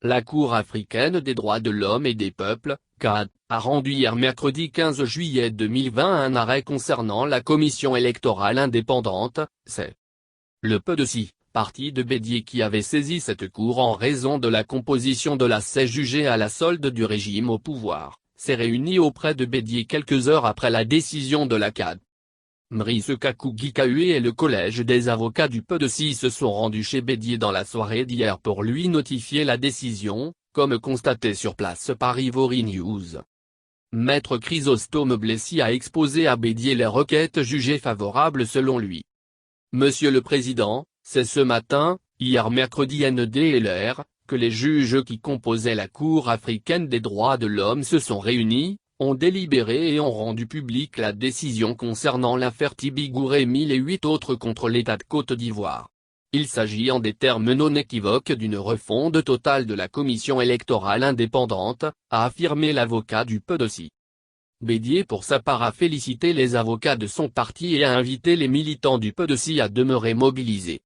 La Cour africaine des droits de l'homme et des peuples, CAD, a rendu hier mercredi 15 juillet 2020 un arrêt concernant la commission électorale indépendante, c'est le PEDECI, parti de Bédié qui avait saisi cette cour en raison de la composition de la CEJ jugée à la solde du régime au pouvoir, s'est réuni auprès de Bédié quelques heures après la décision de la CAD. Mrice Kakougi-Kahué et le collège des avocats du PEDECI se sont rendus chez Bédié dans la soirée d'hier pour lui notifier la décision, comme constaté sur place par Ivory News. Maître Chrysostome Blessy a exposé à Bédié les requêtes jugées favorables selon lui. Monsieur le Président, c'est ce matin, hier mercredi NDLR, que les juges qui composaient la Cour africaine des droits de l'homme se sont réunis, ont délibéré et ont rendu publique la décision concernant l'affaire Tibi Gouré et 8 autres contre l'État de Côte d'Ivoire. Il s'agit en des termes non équivoques d'une refonte totale de la commission électorale indépendante, a affirmé l'avocat du PEDECI. Bédié pour sa part a félicité les avocats de son parti et a invité les militants du PEDECI à demeurer mobilisés.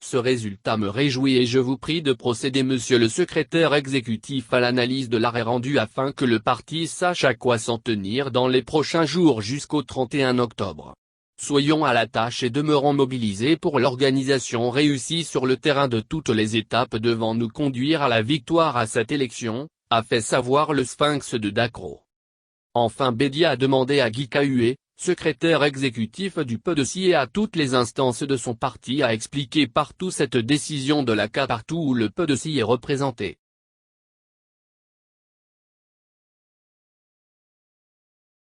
Ce résultat me réjouit et je vous prie de procéder monsieur le secrétaire exécutif à l'analyse de l'arrêt rendu afin que le parti sache à quoi s'en tenir dans les prochains jours jusqu'au 31 octobre. Soyons à la tâche et demeurons mobilisés pour l'organisation réussie sur le terrain de toutes les étapes devant nous conduire à la victoire à cette élection, a fait savoir le Sphinx de Dacro. Enfin Bédié a demandé à Guy Kahué, secrétaire exécutif du PEDECI et à toutes les instances de son parti à expliquer partout cette décision de la CAD partout où le PEDECI est représenté.